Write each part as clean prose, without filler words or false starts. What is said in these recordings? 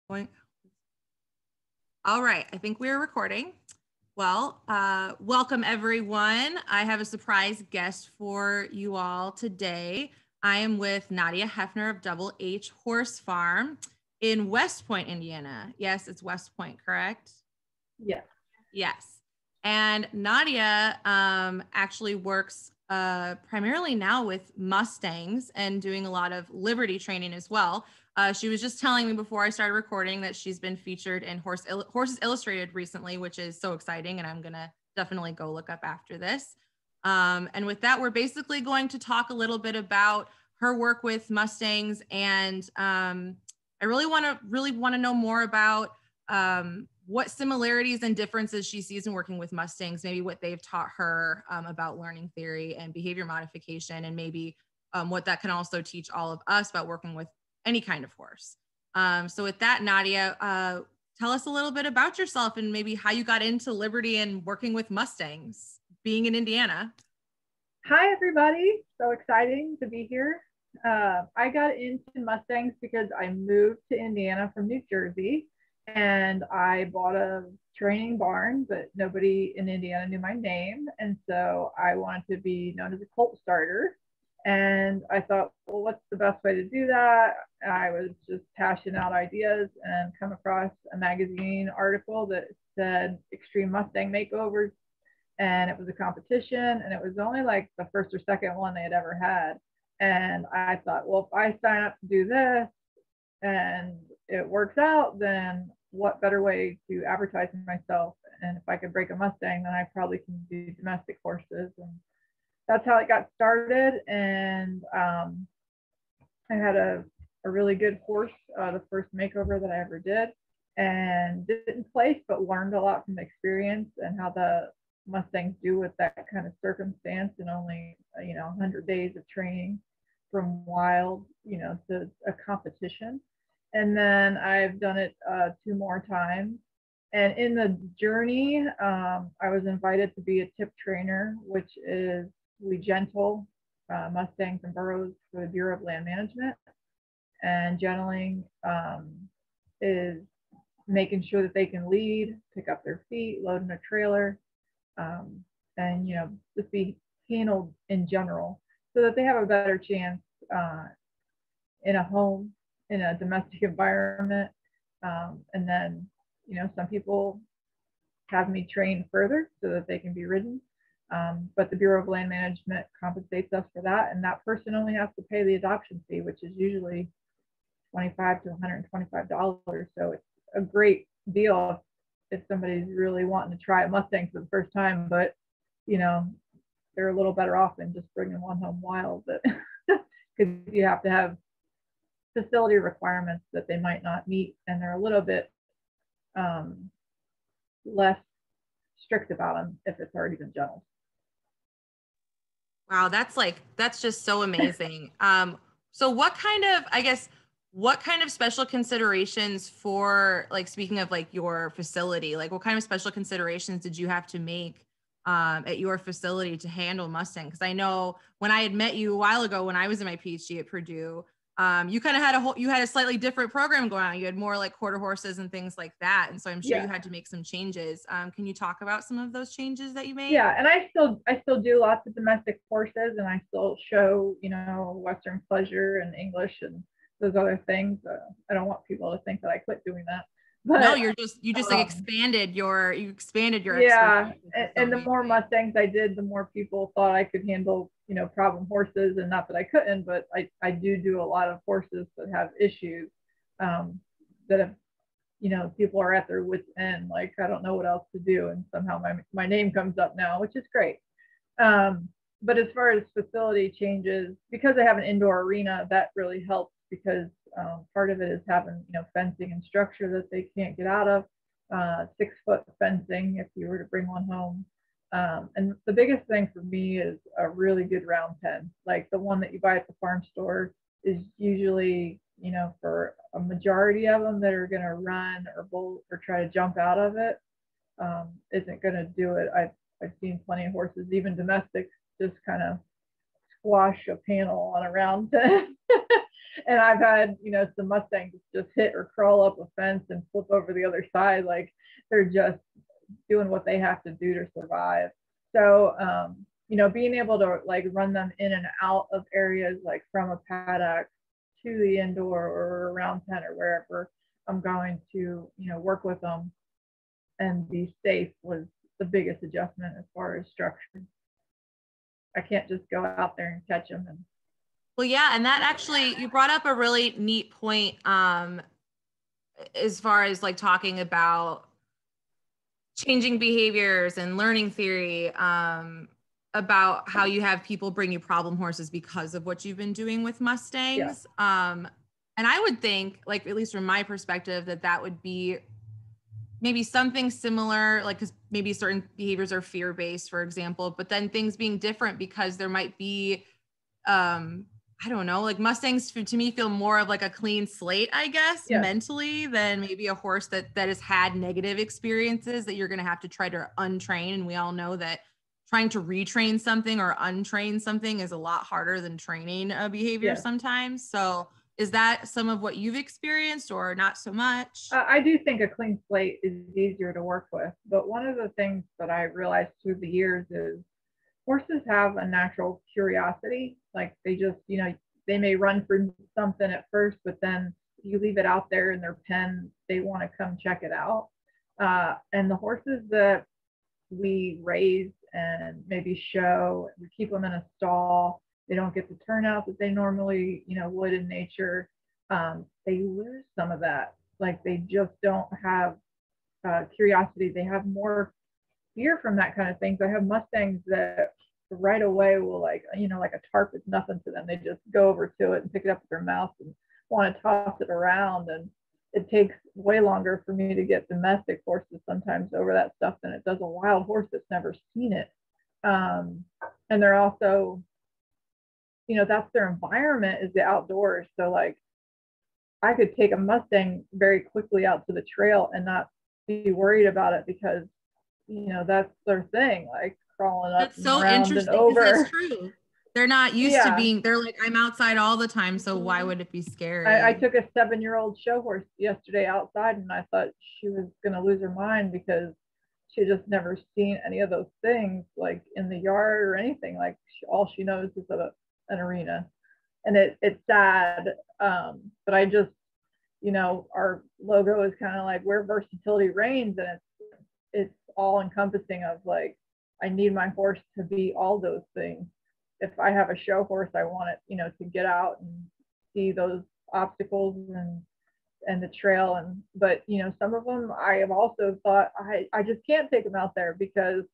Going. All right, I think we're recording. Well, welcome everyone. I have a surprise guest for you all today. I am with Nadia Hefner of Double H Horse Farm in West Point, Indiana. Yes, it's West Point, correct? Yeah. Yes. And Nadia actually works primarily now with Mustangs and doing a lot of Liberty training as well. She was just telling me before I started recording that she's been featured in Horses Illustrated recently, which is so exciting. And I'm going to definitely go look up after this. And with that, we're basically going to talk a little bit about her work with Mustangs. And I really want to know more about what similarities and differences she sees in working with Mustangs, maybe what they've taught her about learning theory and behavior modification, and maybe what that can also teach all of us about working with any kind of horse. So with that, Nadia, tell us a little bit about yourself and maybe how you got into Liberty and working with Mustangs, being in Indiana. Hi, everybody. So exciting to be here. I got into Mustangs because I moved to Indiana from New Jersey, and I bought a training barn, but nobody in Indiana knew my name. And so I wanted to be known as a colt starter. And I thought, well, what's the best way to do that? I was just hashing out ideas and come across a magazine article that said Extreme Mustang Makeovers, and it was a competition, and it was only like the first or second one they had ever had. And I thought, well, if I sign up to do this and it works out, then what better way to advertise myself? And if I could break a Mustang, then I probably can do domestic horses. And that's how it got started. And I had a really good horse, the first makeover that I ever did, and didn't place, but learned a lot from the experience and how the Mustangs do with that kind of circumstance in only 100 days of training, from wild to a competition. And then I've done it 2 more times. And in the journey, I was invited to be a tip trainer, which is we gentle Mustangs and burros for the Bureau of Land Management. And gentling is making sure that they can lead, pick up their feet, load in a trailer, and just be handled in general, so that they have a better chance in a home, in a domestic environment. And then some people have me train further so that they can be ridden, but the Bureau of Land Management compensates us for that, and that person only has to pay the adoption fee, which is usually $25 to $125. So it's a great deal if somebody's really wanting to try a Mustang for the first time, but they're a little better off than just bringing one home wild, because you have to have facility requirements that they might not meet, and they're a little bit less strict about them if it's already been gentled. Wow, that's just so amazing. So what kind of special considerations for, like, speaking of like your facility, like what kind of special considerations did you have to make at your facility to handle Mustang? Because I know when I had met you a while ago when I was in my PhD at Purdue, you kind of had a slightly different program going on. You had more like quarter horses and things like that. And so I'm sure you had to make some changes. Can you talk about some of those changes that you made? Yeah, and I still do lots of domestic horses, and I still show, Western Pleasure and English and those other things. I don't want people to think that I quit doing that. But no, you just like expanded your yeah, and the more Mustangs I did, the more people thought I could handle problem horses, and not that I couldn't, but I do a lot of horses that have issues, that have people are at their wits end, like I don't know what else to do, and somehow my name comes up now, which is great. But as far as facility changes, because I have an indoor arena, that really helps, because part of it is having fencing and structure that they can't get out of, 6-foot fencing if you were to bring one home. And the biggest thing for me is a really good round pen. Like the one that you buy at the farm store is usually, for a majority of them that are going to run or bolt or try to jump out of it, isn't going to do it. I've seen plenty of horses, even domestics, just kind of squash a panel on a round pen. And I've had, some Mustangs just hit or crawl up a fence and flip over the other side. Like they're just doing what they have to do to survive. So, being able to like run them in and out of areas like from a paddock to the indoor or around pen or wherever I'm going to, work with them and be safe was the biggest adjustment as far as structure. I can't just go out there and catch them. Well, yeah, and that actually, you brought up a really neat point as far as like talking about changing behaviors and learning theory, about how you have people bring you problem horses because of what you've been doing with Mustangs. Yeah. And I would think, like, at least from my perspective, that would be maybe something similar, like, because maybe certain behaviors are fear-based, for example, but then things being different because there might be, I don't know, like Mustangs to me feel more of like a clean slate, I guess, yes, mentally, than maybe a horse that has had negative experiences that you're going to have to try to untrain. And we all know that trying to retrain something or untrain something is a lot harder than training a behavior, yes, sometimes. So is that some of what you've experienced or not so much? I do think a clean slate is easier to work with. But one of the things that I realized through the years is horses have a natural curiosity. Like they just, they may run for something at first, but then you leave it out there in their pen, they want to come check it out. And the horses that we raise and maybe show, we keep them in a stall, they don't get the turnout that they normally, would in nature. They lose some of that. Like they just don't have curiosity. They have more fear from that kind of thing. So I have Mustangs that right away will like a tarp is nothing to them. They just go over to it and pick it up with their mouth and want to toss it around. And it takes way longer for me to get domestic horses sometimes over that stuff than it does a wild horse that's never seen it. And they're also, that's their environment, is the outdoors. So like I could take a Mustang very quickly out to the trail and not be worried about it because that's their thing, like crawling up that's so around interesting and over. That's true. They're not used to being, they're like, I'm outside all the time, so why would it be scary? I took a 7-year-old show horse yesterday outside and I thought she was going to lose her mind because she just never seen any of those things like in the yard or anything. Like all she knows is an arena. And it's sad. But I just, our logo is kind of like where versatility reigns, and it's all encompassing of like, I need my horse to be all those things. If I have a show horse, I want it, to get out and see those obstacles and the trail. But some of them I have also thought I just can't take them out there because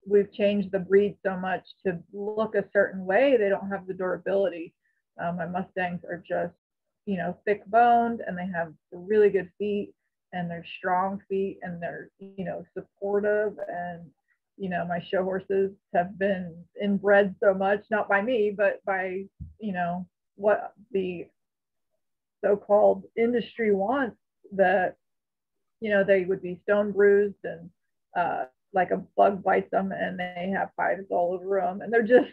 we've changed the breed so much to look a certain way. They don't have the durability. My Mustangs are just, thick boned, and they have really good feet, and they're strong feet, and they're, supportive. And, my show horses have been inbred so much, not by me, but by, what the so-called industry wants, that, they would be stone bruised and like a bug bites them and they have hives all over them. And they're just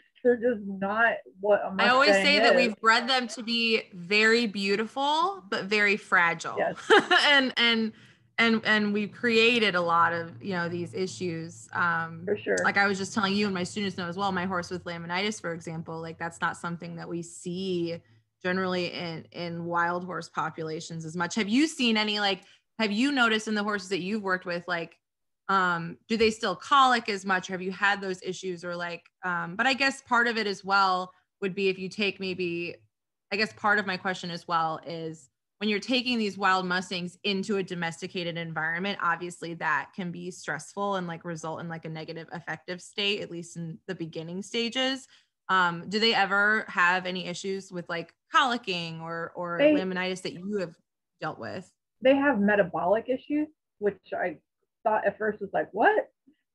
not what a Mustang I always say is. that we've bred them to be very beautiful, but very fragile. Yes. and we've created a lot of, these issues. For sure. Like I was just telling you and my students know as well, my horse with laminitis, for example, like that's not something that we see generally in wild horse populations as much. Have you seen any, have you noticed in the horses that you've worked with, like, do they still colic as much? Have you had those issues or but I guess part of it as well would be if you take I guess part of my question as well is when you're taking these wild Mustangs into a domesticated environment, obviously that can be stressful and result in a negative affective state, at least in the beginning stages. Do they ever have any issues with colicking or laminitis that you have dealt with? They have metabolic issues, which I thought at first was like, what?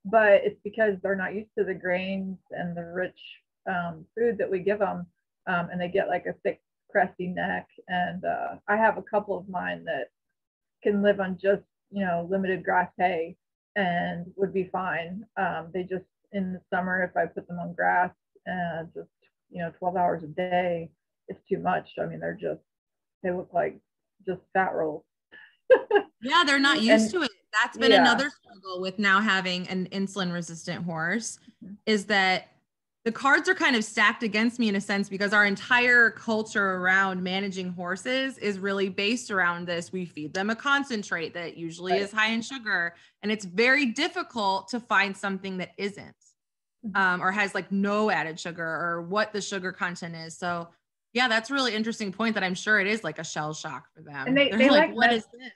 But it's because they're not used to the grains and the rich food that we give them. And they get a thick, crusty neck. And I have a couple of mine that can live on just, limited grass hay and would be fine. They just, in the summer, if I put them on grass, just 12 hours a day is too much. I mean, they look like just fat rolls. Yeah, they're not used And to it. That's been yeah. another struggle with now having an insulin resistant horse, is that the cards are kind of stacked against me in a sense, because our entire culture around managing horses is really based around this. We feed them a concentrate that usually Right. is high in sugar, and it's very difficult to find something that isn't, or has like no added sugar, or what the sugar content is. So yeah, that's a really interesting point, that I'm sure it is like a shell shock for And them. they They're they like, like what is this?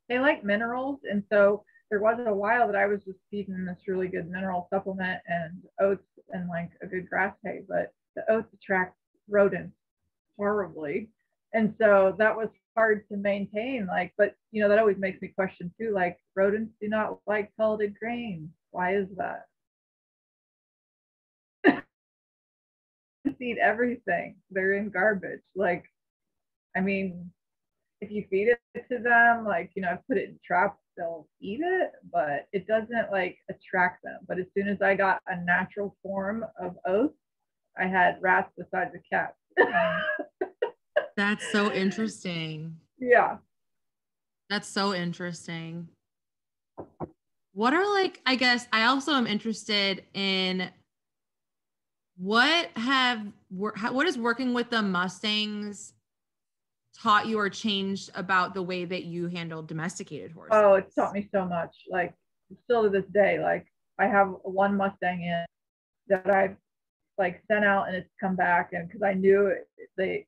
they like minerals, and so there was a while that I was just feeding this really good mineral supplement and oats and like a good grass hay, but the oats attract rodents horribly, and so that was hard to maintain. Like, but that always makes me question too. Like, rodents do not like pelleted grain. Why is that? Eat everything. They're in garbage. Like, I mean, if you feed it to them, like, put it in traps, they'll eat it, but it doesn't like attract them. But as soon as I got a natural form of oats, I had rats besides the cats. That's so interesting. Yeah. That's so interesting. What are like, I guess I also am interested in what is working with the Mustangs taught you or changed about the way that you handle domesticated horses? Oh, it's taught me so much. Like, still to this day, like, I have one Mustang in that I've like sent out and it's come back, and because I knew it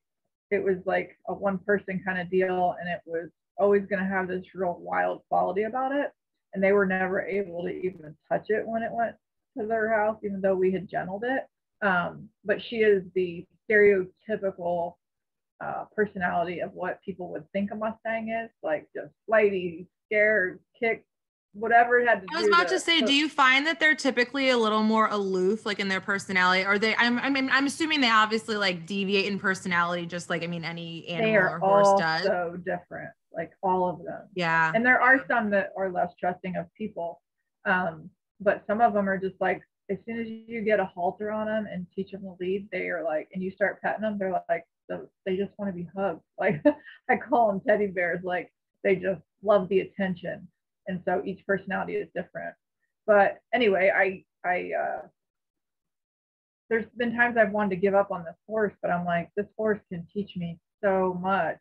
was like a one person kind of deal, and it was always going to have this real wild quality about it, and they were never able to even touch it when it went to their house, even though we had gentled it. But she is the stereotypical personality of what people would think a Mustang is, like just flighty, scared, kick, whatever it had to I was do about to to. say, do you find that they're typically a little more aloof, like in their personality? Or I'm assuming they obviously like deviate in personality, just like, I mean, any They animal are or horse all does. so different, like all of them. Yeah. And there are some that are less trusting of people. Um, but some of them are just like, as soon as you get a halter on them and teach them to lead, they are like, and you start petting them, they're like, they just want to be hugged. Like, I call them teddy bears. Like, they just love the attention. And so each personality is different. But anyway, there's been times I've wanted to give up on this horse, but I'm like, this horse can teach me so much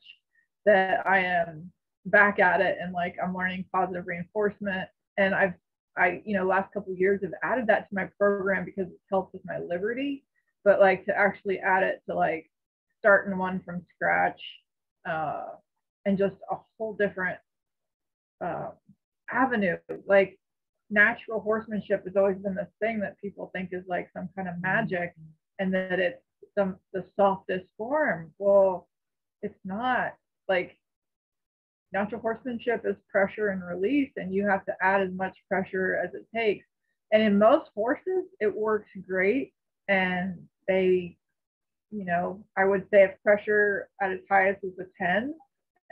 that I am back at it, and like I'm learning positive reinforcement. And last couple of years have added that to my program because it helps with my liberty. But like, to actually add it to like starting one from scratch, uh, and just a whole different uh, avenue. Like, natural horsemanship has always been this thing that people think is like some kind of magic, and that it's the softest form. Well, it's not. Like, natural horsemanship is pressure and release, and you have to add as much pressure as it takes. And in most horses, it works great. And they, I would say if pressure at its highest is a 10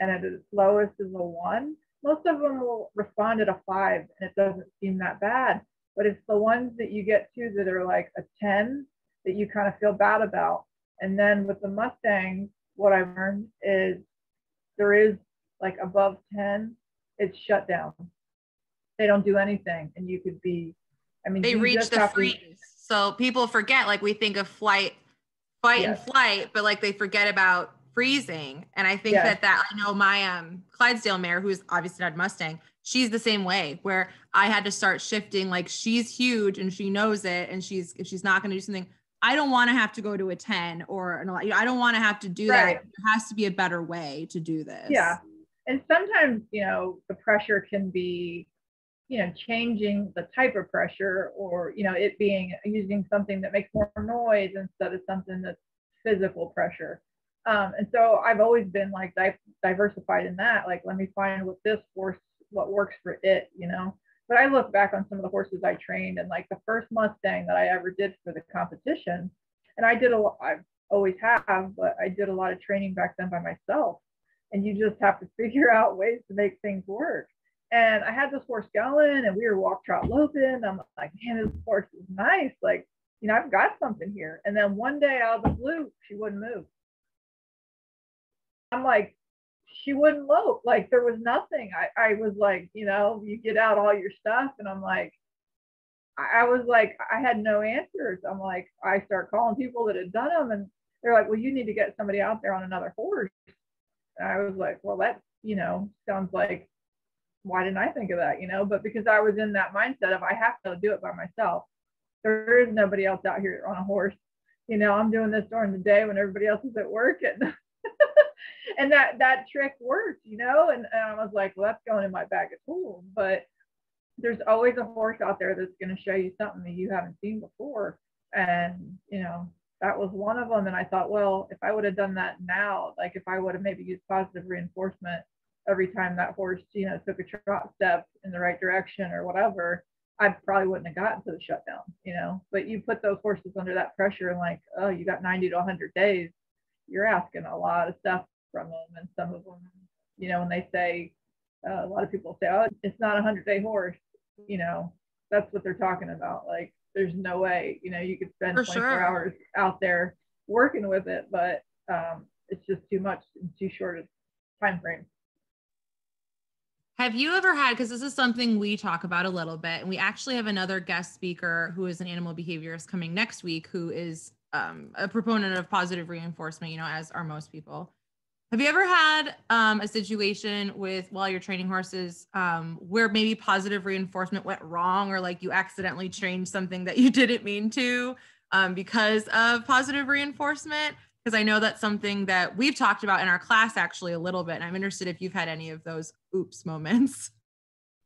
and at its lowest is a 1, most of them will respond at a 5, and it doesn't seem that bad. But it's the ones that you get to that are like a 10 that you kind of feel bad about. And then with the Mustangs, what I've learned is there is like above 10, it's shut down. They don't do anything. And you could be, I mean, They you reach just the have to. freeze. So people forget, like we think of fight and Yes. flight, but like they forget about freezing. And I think Yes. that I know my Clydesdale mare, who's obviously not Mustang, she's the same way, where I had to start shifting. Like, she's huge and she knows it, and if she's not going to do something, I don't want to have to go to a 10 or I don't want to have to do Right. that. There has to be a better way to do this. Yeah. And sometimes, the pressure can be, changing the type of pressure, or, it being using something that makes more noise instead of something that's physical pressure. And so I've always been like diversified in that. Like, let me find what works for it. But I look back on some of the horses I trained, and like the first Mustang that I ever did for the competition, and I always have, but I did a lot of training back then by myself. And you just have to figure out ways to make things work. And I had this horse going, and we were walk trot loping. I'm like, man, this horse is nice. Like, I've got something here. And then one day out of the blue, she wouldn't move. I'm like, she wouldn't lope. Like there was nothing. I was like, you get out all your stuff. And I'm like, I was like, I had no answers. I'm like, I start calling people that had done them, and they're like, well, you need to get somebody out there on another horse. And I was like, well, that, sounds like, why didn't I think of that? But because I was in that mindset of I have to do it by myself. There is nobody else out here on a horse. I'm doing this during the day when everybody else is at work, and and that trick worked, and I was like, well, that's going in my bag of tools. But there's always a horse out there that's going to show you something that you haven't seen before. And, that was one of them. And I thought, well, if I would have done that now, like if I would have maybe used positive reinforcement every time that horse, took a trot step in the right direction or whatever, I probably wouldn't have gotten to the shutdown, but you put those horses under that pressure and like, oh, you got 90 to 100 days, you're asking a lot of stuff from them. And some of them, when they say, a lot of people say, oh, it's not a 100-day horse, that's what they're talking about. Like, there's no way, you could spend For 24 sure. hours out there working with it, but it's just too much in too short a time frame. Have you ever had, because this is something we talk about a little bit, and we actually have another guest speaker who is an animal behaviorist coming next week, who is a proponent of positive reinforcement, as are most people. Have you ever had a situation while you're training horses where maybe positive reinforcement went wrong, or like you accidentally changed something that you didn't mean to because of positive reinforcement? Because I know that's something that we've talked about in our class actually a little bit. And I'm interested if you've had any of those oops moments.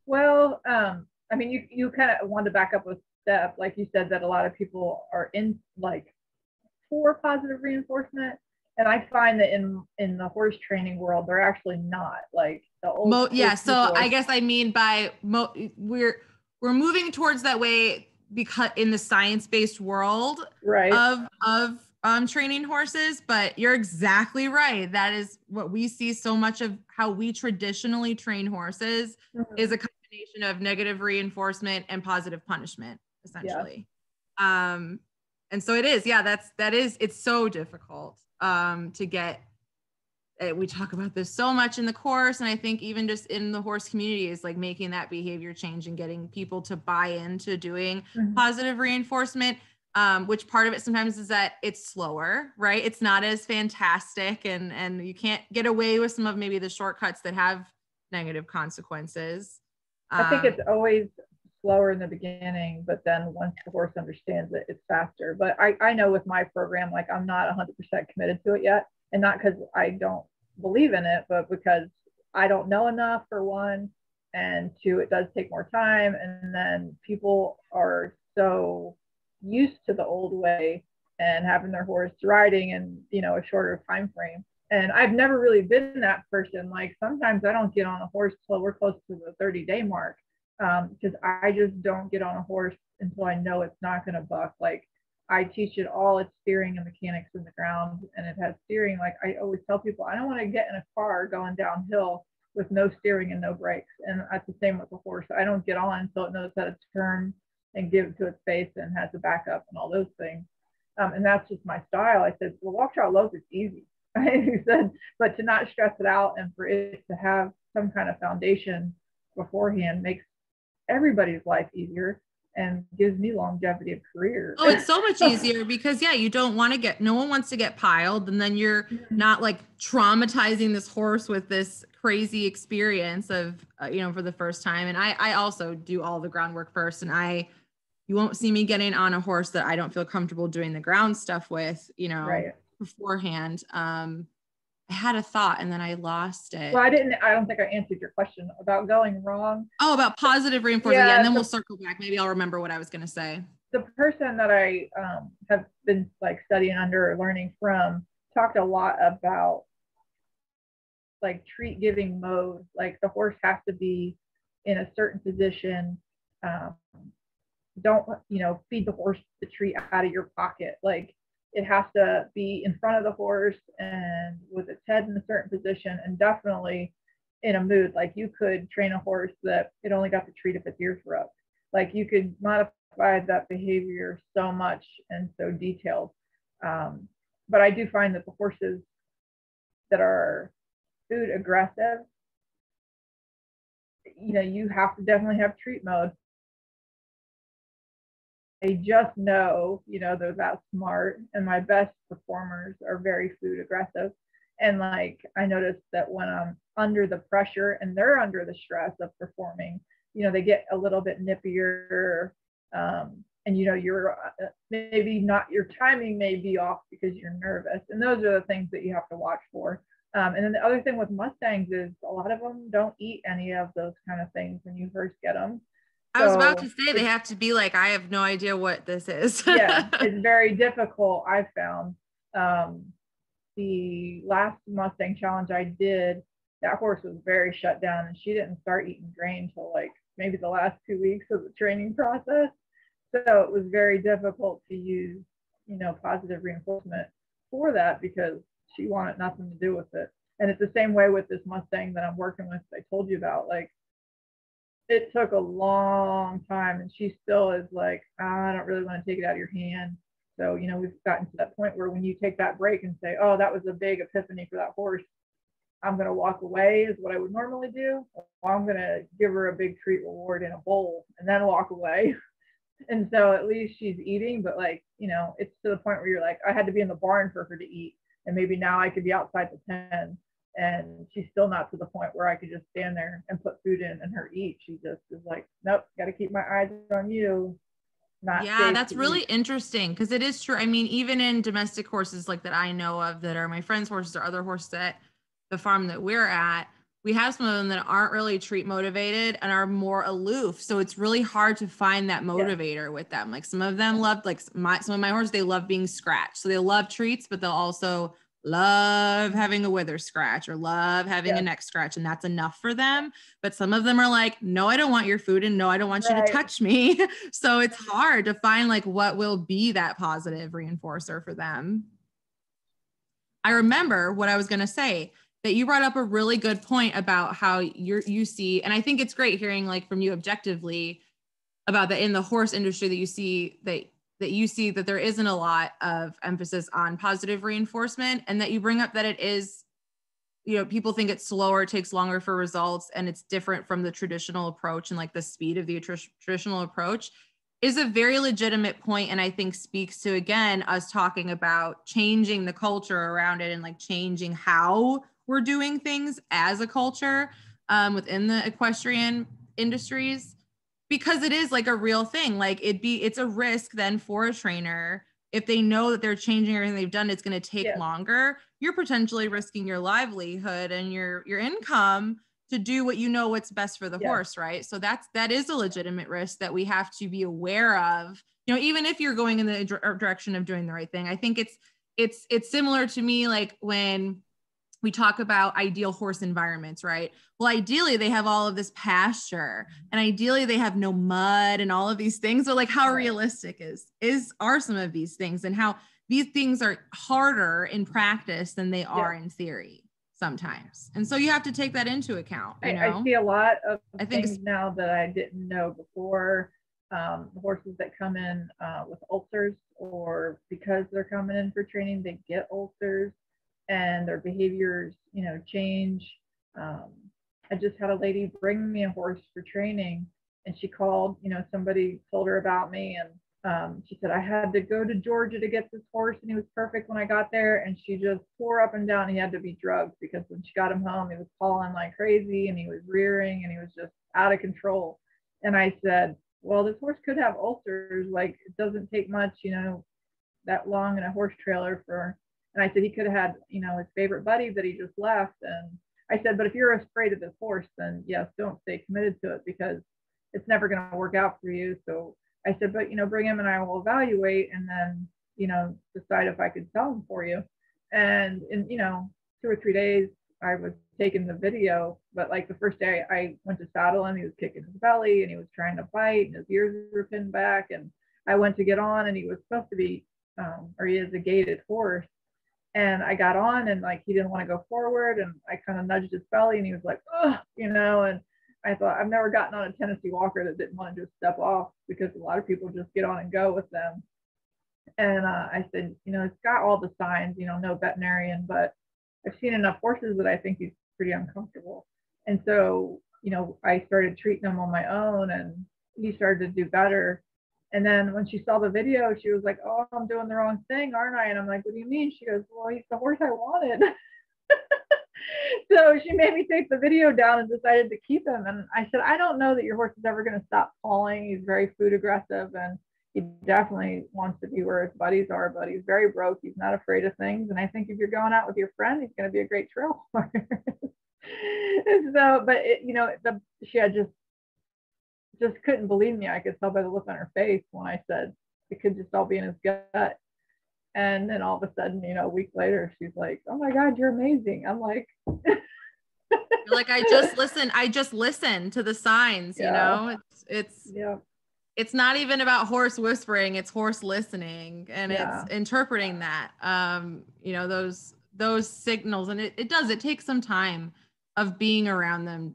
Well, I mean, you kind of wanted to back up a step, like you said, that a lot of people are in like for positive reinforcement. And I find that in the horse training world, they're actually not. Like the old Yeah. So I guess I mean by we're moving towards that way because in the science-based world right. of training horses, but you're exactly right. That is what we see so much of how we traditionally train horses is a combination of negative reinforcement and positive punishment, essentially. Yeah. And so it is, it's so difficult to get. We talk about this so much in the course, and I think even just in the horse community is like making that behavior change and getting people to buy into doing positive reinforcement, which part of it sometimes is that it's slower, right? It's not as fantastic, and you can't get away with some of maybe the shortcuts that have negative consequences. I think it's always slower in the beginning, but then once the horse understands it, it's faster. But I know with my program, like I'm not 100% committed to it yet. And not because I don't believe in it, but because I don't know enough, for one, and two, it does take more time. And then people are so used to the old way and having their horse riding in, a shorter time frame. And I've never really been that person. Like sometimes I don't get on a horse till we're close to the 30-day mark, because I just don't get on a horse until I know it's not going to buck. Like I teach it all its steering and mechanics in the ground, and it has steering. Like I always tell people, I don't want to get in a car going downhill with no steering and no brakes. And that's the same with the horse. I don't get on until it knows how to turn and give to its face and has a backup and all those things. And that's just my style. I said, well, walk, trot, lope is easy. He said, but to not stress it out and for it to have some kind of foundation beforehand makes everybody's life easier and gives me longevity of career. Oh, it's so much easier because you don't want to no one wants to get piled, and then you're not like traumatizing this horse with this crazy experience of, for the first time. And I also do all the groundwork first, and you won't see me getting on a horse that I don't feel comfortable doing the ground stuff with, right. beforehand. I had a thought and then I lost it. Well, I don't think I answered your question about going wrong. Oh, about positive reinforcement. Yeah, and then we'll circle back. Maybe I'll remember what I was going to say. The person that I have been like studying under or learning from talked a lot about like treat giving mode. Like the horse has to be in a certain position. Don't, feed the horse the treat out of your pocket. Like it has to be in front of the horse and with its head in a certain position, and definitely in a mood. Like you could train a horse that it only got the treat if its ears were up. Like you could modify that behavior so much and so detailed. But I do find that the horses that are food aggressive, you have to definitely have treat mode. They just know, they're that smart. And my best performers are very food aggressive. And like, I noticed that when I'm under the pressure and they're under the stress of performing, they get a little bit nippier. And you're maybe not, your timing may be off because you're nervous. And those are the things that you have to watch for. And then the other thing with Mustangs is a lot of them don't eat any of those kind of things when you first get them. I was about to So say they have to be like, I have no idea what this is. yeah, it's very difficult, I found. The last Mustang challenge I did, that horse was very shut down and she didn't start eating grain until like maybe the last 2 weeks of the training process. So it was very difficult to use, positive reinforcement for that because she wanted nothing to do with it. And it's the same way with this Mustang that I'm working with, I told you about. Like, it took a long time and she still is like, I don't really want to take it out of your hand. So, we've gotten to that point where when you take that break and say, oh, that was a big epiphany for that horse, I'm going to walk away is what I would normally do. Or I'm going to give her a big treat reward in a bowl and then walk away. And so at least she's eating, but like, it's to the point where you're like, I had to be in the barn for her to eat. And maybe now I could be outside the pen and she's still not to the point where I could just stand there and put food in and her eat. She just is like, nope, got to keep my eyes on you. Not yeah, that's really interesting because it is true. I mean, even in domestic horses like that I know of that are my friends' horses or other horses at the farm that we're at, we have some of them that aren't really treat motivated and are more aloof. So it's really hard to find that motivator with them. Like some of them love, like some of my horses, they love being scratched. So they love treats, but they'll also love having a wither scratch or love having a neck scratch, and that's enough for them. But some of them are like, no, I don't want your food, and no, I don't want you to touch me. So it's hard to find like what will be that positive reinforcer for them. I remember what I was going to say, that you brought up a really good point about how you see, and I think it's great hearing like from you objectively about that in the horse industry that you see that there isn't a lot of emphasis on positive reinforcement, and that you bring up that it is, people think it's slower, it takes longer for results, and it's different from the traditional approach, and like the speed of the traditional approach is a very legitimate point, and I think speaks to, again, us talking about changing the culture around it and like changing how we're doing things as a culture within the equestrian industries, because it is like a real thing. Like it's a risk then for a trainer if they know that they're changing everything they've done, it's going to take longer. You're potentially risking your livelihood and your income to do what's best for the horse, right? So that is a legitimate risk that we have to be aware of. Even if you're going in the direction of doing the right thing. I think it's similar to me, like when we talk about ideal horse environments, right? Well, ideally they have all of this pasture and ideally they have no mud and all of these things. So like how realistic are some of these things, and how these things are harder in practice than they are in theory sometimes. And so you have to take that into account. I see a lot of things now that I didn't know before. Horses that come in with ulcers, or because they're coming in for training, they get ulcers and their behaviors, change. I just had a lady bring me a horse for training, and she called, somebody told her about me, and she said, I had to go to Georgia to get this horse, and he was perfect when I got there. And she just tore up and down. He had to be drugged because when she got him home, he was pawing like crazy, and he was rearing, and he was just out of control. And I said, well, this horse could have ulcers. Like, it doesn't take much, that long in a horse trailer for. And I said, he could have had, his favorite buddy that he just left. And I said, but if you're afraid of this horse, then yes, don't stay committed to it because it's never going to work out for you. So I said, but, bring him and I will evaluate and then, decide if I could sell him for you. And in, 2 or 3 days, I was taking the video, but like the first day I went to saddle him, he was kicking his belly and he was trying to bite and his ears were pinned back. And I went to get on and he was supposed to be, or he is a gaited horse. And I got on and like he didn't want to go forward, and I kind of nudged his belly and he was like, oh, and I thought I've never gotten on a Tennessee Walker that didn't want to just step off, because a lot of people just get on and go with them. And I said, it's got all the signs, no veterinarian, but I've seen enough horses that I think he's pretty uncomfortable. And so, I started treating him on my own, and he started to do better. And then when she saw the video, she was like, "Oh, I'm doing the wrong thing, aren't I?" And I'm like, "What do you mean?" She goes, "Well, he's the horse I wanted." So she made me take the video down and decided to keep him. And I said, "I don't know that your horse is ever going to stop calling. He's very food aggressive, and he definitely wants to be where his buddies are, but he's very broke. He's not afraid of things. And I think if you're going out with your friend, he's going to be a great trail horse." So, but she had just couldn't believe me. I could tell by the look on her face when I said it could just all be in his gut. And then all of a sudden, a week later, she's like, "Oh my God, you're amazing." I'm like, You're like, I just listened to the signs, yeah. it's Yeah. It's not even about horse whispering, it's horse listening, and Yeah. it's interpreting that, those signals. And it takes some time of being around them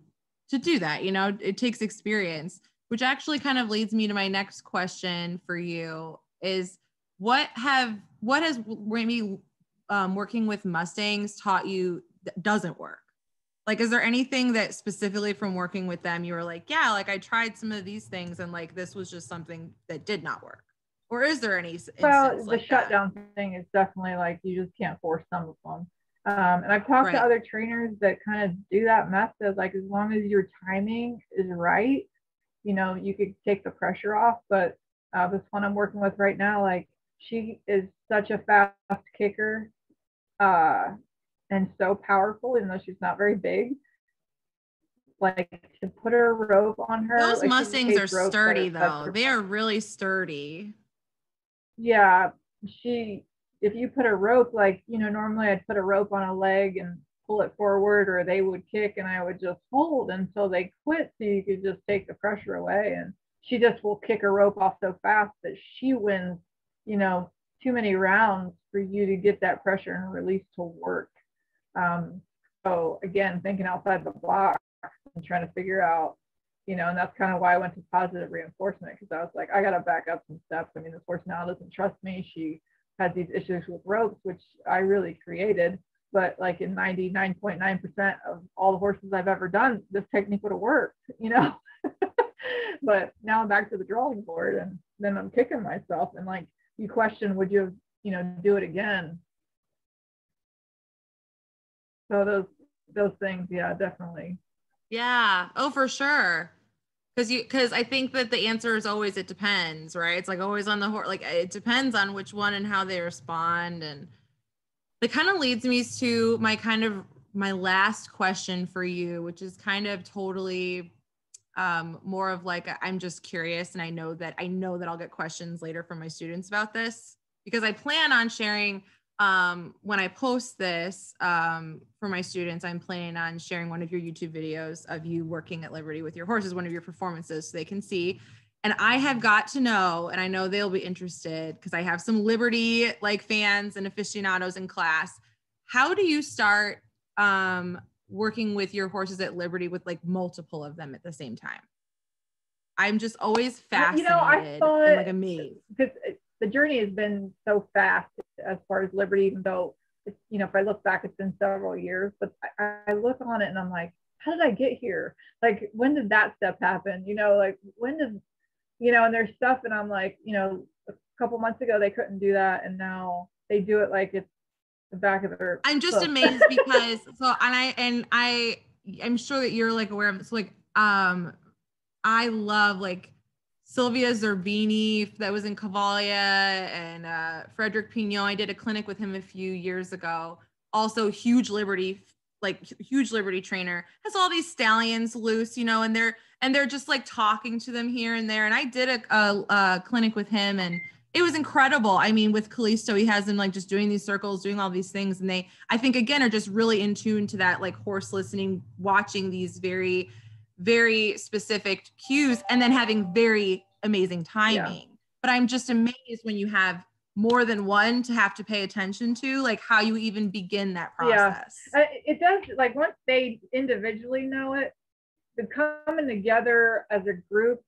to do that. It takes experience, which actually kind of leads me to my next question for you is what has maybe working with Mustangs taught you that doesn't work? Like, is there anything that specifically from working with them, you were like, yeah, like I tried some of these things and like, this was just something that did not work? Or is there any Well, instance the like that? shutdown thing is definitely like, you just can't force some of them. And I've talked to Right. other trainers that kind of do that method. Like, as long as your timing is right, you could take the pressure off. But this one I'm working with right now, like, she is such a fast kicker, uh, and so powerful, even though she's not very big. Like, to put a rope on her, Those like, she's Mustangs are caged ropes that sturdy are though. They are really sturdy. yeah, she, if you put a rope, like, normally I'd put a rope on a leg and pull it forward, or they would kick and I would just hold until they quit, so you could just take the pressure away. And she just will kick a rope off so fast that she wins, too many rounds for you to get that pressure and release to work. So again, thinking outside the box and trying to figure out, and that's kind of why I went to positive reinforcement, because I was like, I got to back up some steps. I mean, this horse now doesn't trust me. She has these issues with ropes, which I really created. But like, in 99.9% of all the horses I've ever done, this technique would have worked. But now I'm back to the drawing board, and then I'm kicking myself. And like, you question, would you, do it again? So those things, yeah, definitely. Yeah. Oh, for sure. Because I think that the answer is always, it depends, right? It's like always on the horse. Like, it depends on which one and how they respond. And that kind of leads me to my last question for you, which is kind of totally more of like, I'm just curious. And I know that I'll get questions later from my students about this, because I plan on sharing, when I post this for my students, I'm planning on sharing one of your YouTube videos of you working at Liberty with your horses, one of your performances, so they can see. And I have got to know, and I know they'll be interested because I have some Liberty like fans and aficionados in class. How do you start working with your horses at Liberty with like multiple of them at the same time? I'm just always I fascinated and thought, like amazed. because the journey has been so fast as far as Liberty, even though it's, if I look back, it's been several years, but I look on it and I'm like, how did I get here? Like, when did that step happen? Like, when did, and there's stuff, and I'm like, a couple months ago they couldn't do that, and now they do it like it's the back of their I'm just book. amazed because I'm sure that you're like aware of this. Like, I love like Sylvia Zerbini that was in Cavalia, and Frederick Pignon. I did a clinic with him a few years ago. Also, huge Liberty trainer, has all these stallions loose, and they're just like talking to them here and there. And I did a clinic with him, and it was incredible. I mean, with Callisto, he has them like just doing these circles, doing all these things. And they, I think, again, are just really in tune to that, like horse listening, watching these very, very specific cues, and then having very amazing Yeah. timing. But I'm just amazed when you have more than one to have to pay attention to, like how you even begin that Yeah. process. It does, like, once they individually know it, the coming together as a group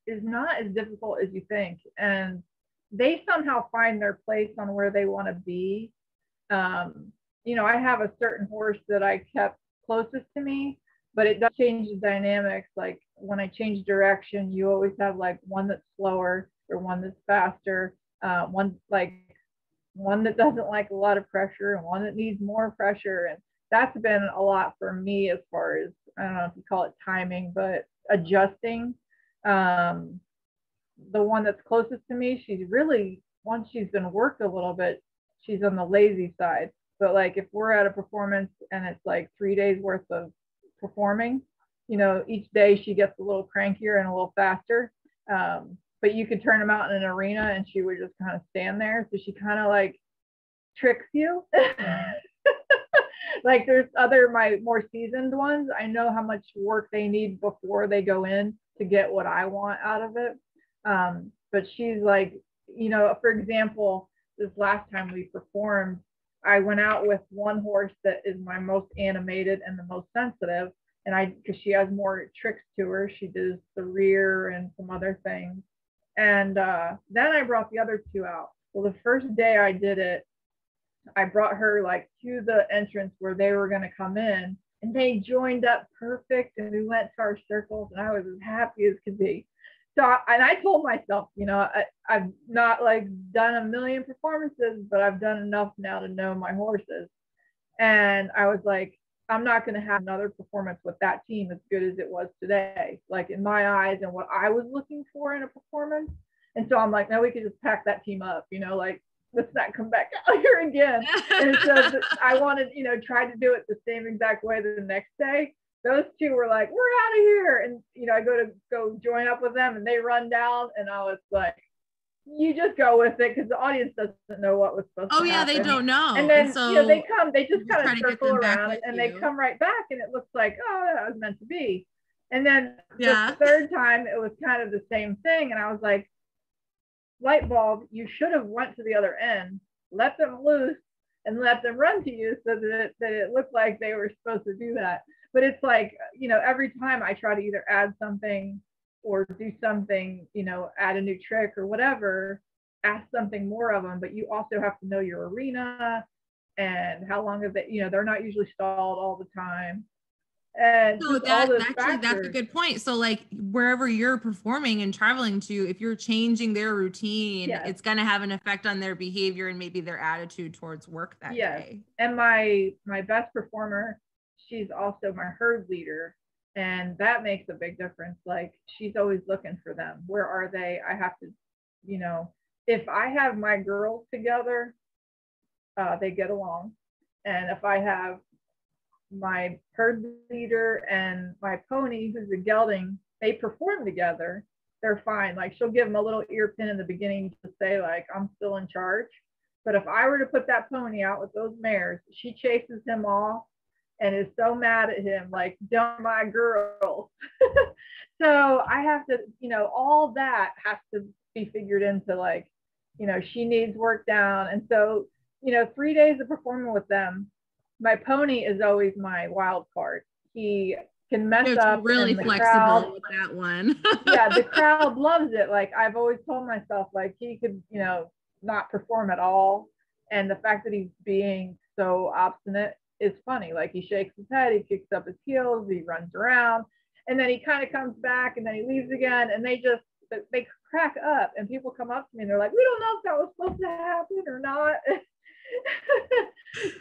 is not as difficult as you think. And they somehow find their place on where they want to be. I have a certain horse that I kept closest to me, but it does change the dynamics. Like when I change direction, you always have like one that's slower or one that's faster, one that doesn't like a lot of pressure and one that needs more pressure. And that's been a lot for me as far as, I don't know if you call it timing, but adjusting. Um, the one that's closest to me, she's really, once she's been worked a little bit, she's on the lazy side. But like if we're at a performance and it's like 3 days worth of performing, each day she gets a little crankier and a little faster. But you could turn them out in an arena and she would just kind of stand there. So she kind of like tricks you. Like there's my more seasoned ones. I know how much work they need before they go in to get what I want out of it. But she's like, for example, this last time we performed, I went out with one horse that is my most animated and the most sensitive. And because she has more tricks to her, she does the rear and some other things. And then I brought the other two out. Well, the first day I did it, I brought her like to the entrance where they were going to come in, and they joined up perfect. And we went to our circles, and I was as happy as could be. So, and I told myself, I've not like done a million performances, but I've done enough now to know my horses. And I was like, I'm not going to have another performance with that team as good as it was today, like in my eyes and what I was looking for in a performance. And so I'm like, no, we could just pack that team up, like, let's not come back out here again. And so I wanted, try to do it the same exact way the next day. Those two were like, we're out of here. And, I go join up with them and they run down. And I was like, you just go with it because the audience doesn't know what was supposed to happen. Oh yeah, they don't know. And then they just kind of circle around and they come right back and it looks like, oh, that was meant to be. And then the third time it was kind of the same thing. And I was like, light bulb, you should have went to the other end, let them loose and let them run to you so that it looked like they were supposed to do that. But it's like, every time I try to either add something or do something, add a new trick or whatever, ask something more of them. But you also have to know your arena and how long have they, they're not usually stalled all the time. And so that's a good point. So like wherever you're performing and traveling to, if you're changing their routine, it's going to have an effect on their behavior and maybe their attitude towards work that day. And my best performer, she's also my herd leader. And that makes a big difference. Like she's always looking for them. Where are they? I have to, if I have my girls together, they get along. And if I have my herd leader and my pony, who's a gelding, they perform together, they're fine. Like she'll give them a little ear pin in the beginning to say like, I'm still in charge. But if I were to put that pony out with those mares, she chases him off and is so mad at him, like, don't my girls. So I have to, all that has to be figured into like, she needs work down. And so, 3 days of performing with them, my pony is always my wild card. He can mess up. Really flexible with that one. Yeah, the crowd loves it. Like I've always told myself, like he could, not perform at all. And the fact that he's being so obstinate is funny. Like he shakes his head, he kicks up his heels, he runs around, and then he kind of comes back and then he leaves again. And they crack up, and people come up to me and they're like, we don't know if that was supposed to happen or not.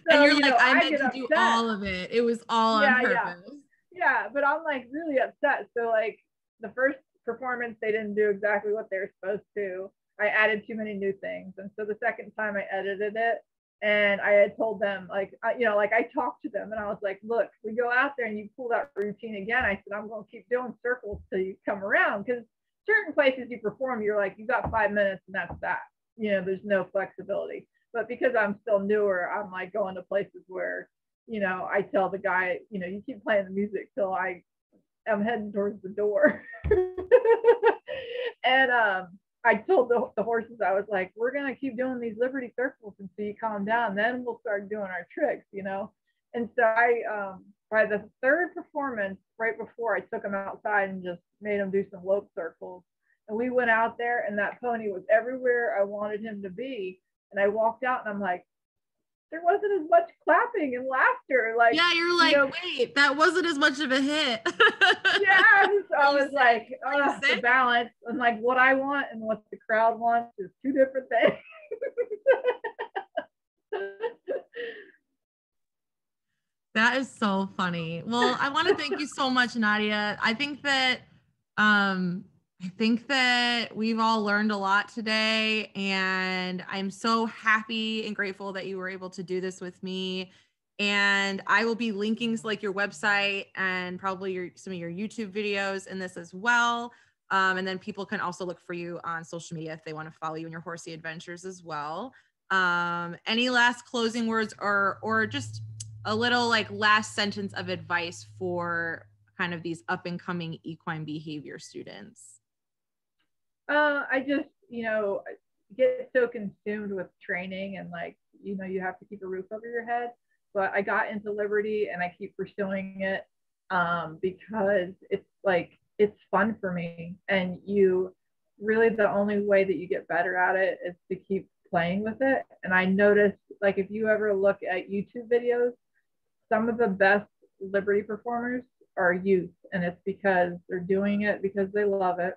So, and you're like, I meant to do all of it. It was all on purpose. Yeah, but I'm like really upset. So like the first performance, they didn't do exactly what they were supposed to. I added too many new things. And so the second time I edited it, and I had told them like, I talked to them and I was like, look, we go out there and you pull that routine again. I said, I'm going to keep doing circles till you come around, because certain places you perform, you're like, you got 5 minutes and that's that. There's no flexibility. But because I'm still newer, I'm like going to places where, I tell the guy, you keep playing the music till I am heading towards the door. And I told the horses, I was like, we're going to keep doing these liberty circles until you calm down. Then we'll start doing our tricks, And so by the third performance, right before, I took him outside and just made him do some lope circles. And we went out there, and that pony was everywhere I wanted him to be. And I walked out, and I'm like, there wasn't as much clapping and laughter. Like, yeah, you're like, wait, that wasn't as much of a hit. Yeah, so I was like, the balance and like what I want and what the crowd wants is two different things. That is so funny. Well, I want to thank you so much, Nadia. I think that we've all learned a lot today, and I'm so happy and grateful that you were able to do this with me. And I will be linking like your website and probably some of your YouTube videos in this as well. And then people can also look for you on social media if they want to follow you in your horsey adventures as well. Any last closing words or just a little like last sentence of advice for kind of these up and coming equine behavior students? I just, get so consumed with training and like, you have to keep a roof over your head. But I got into Liberty and I keep pursuing it because it's like, it's fun for me. And really, the only way that you get better at it is to keep playing with it. And I noticed, like, if you ever look at YouTube videos, some of the best Liberty performers are youth. And it's because they're doing it because they love it.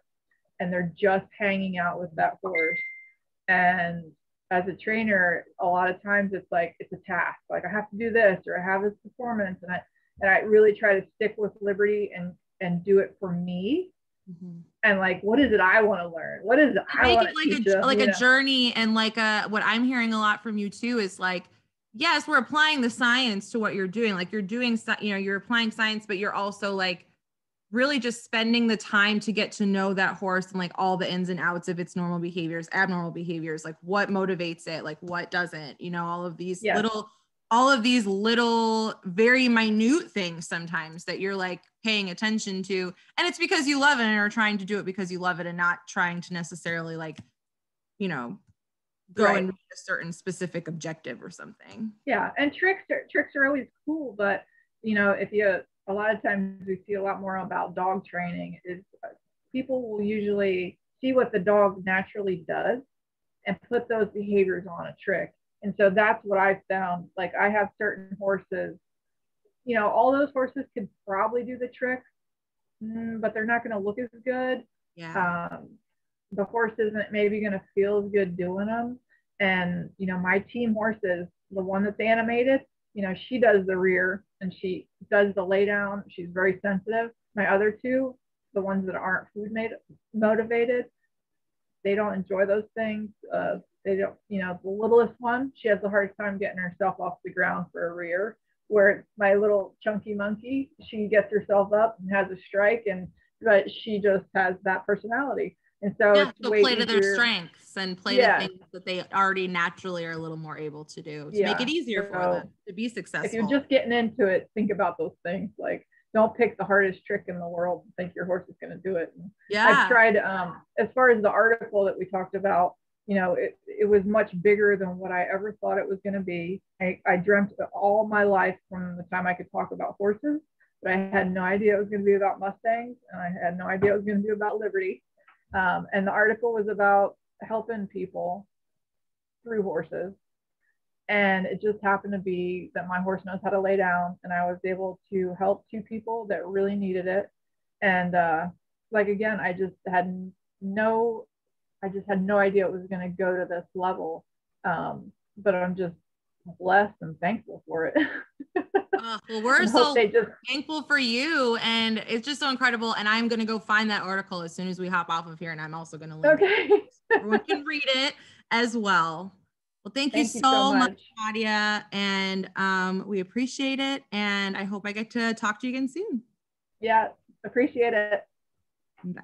And they're just hanging out with that horse. And as a trainer, a lot of times it's like, it's a task. Like, I have to do this, or I have this performance. And I really try to stick with Liberty and do it for me. Mm-hmm. And like, what is it I want to learn? What is it I want to teach them? Like a journey. And like what I'm hearing a lot from you too is like, yes, we're applying the science to what you're doing. Like you're doing, you're applying science, but you're also like really just spending the time to get to know that horse and like all the ins and outs of its normal behaviors, abnormal behaviors, like what motivates it, like what doesn't, all of these little, very minute things sometimes that you're like paying attention to. And it's because you love it and are trying to do it because you love it and not trying to necessarily like, go right. And reach a certain specific objective or something. Yeah. And tricks are always cool, but a lot of times we see a lot more about dog training is people will usually see what the dog naturally does and put those behaviors on a trick. And so that's what I found. Like, I have certain horses, all those horses could probably do the trick, but they're not going to look as good. Yeah. The horse isn't maybe going to feel as good doing them. And, my team horses, the one that's animated, she does the rear and she does the lay down. She's very sensitive. My other two, the ones that aren't food motivated, they don't enjoy those things. They don't, the littlest one, she has the hardest time getting herself off the ground for a rear, where my little chunky monkey, she gets herself up and has a strike, but she just has that personality. And so it's play easier to their strengths and play the things that they already naturally are a little more able to do to make it easier for them to be successful. If you're just getting into it, think about those things. Like, don't pick the hardest trick in the world and think your horse is going to do it. I've tried, as far as the article that we talked about, it was much bigger than what I ever thought it was going to be. I dreamt all my life from the time I could talk about horses, but I had no idea it was going to be about Mustangs, and I had no idea it was going to be about Liberty. And the article was about helping people through horses. And it just happened to be that my horse knows how to lay down, and I was able to help two people that really needed it. And again, I just had no idea it was going to go to this level. But I'm just blessed and thankful for it. Well, we're so thankful for you, and it's just so incredible. And I'm going to go find that article as soon as we hop off of here, and I'm also going to link it. Everyone can read it as well. Well, thank you so much, Nadia, and we appreciate it, and I hope I get to talk to you again soon. Yeah, appreciate it. Bye.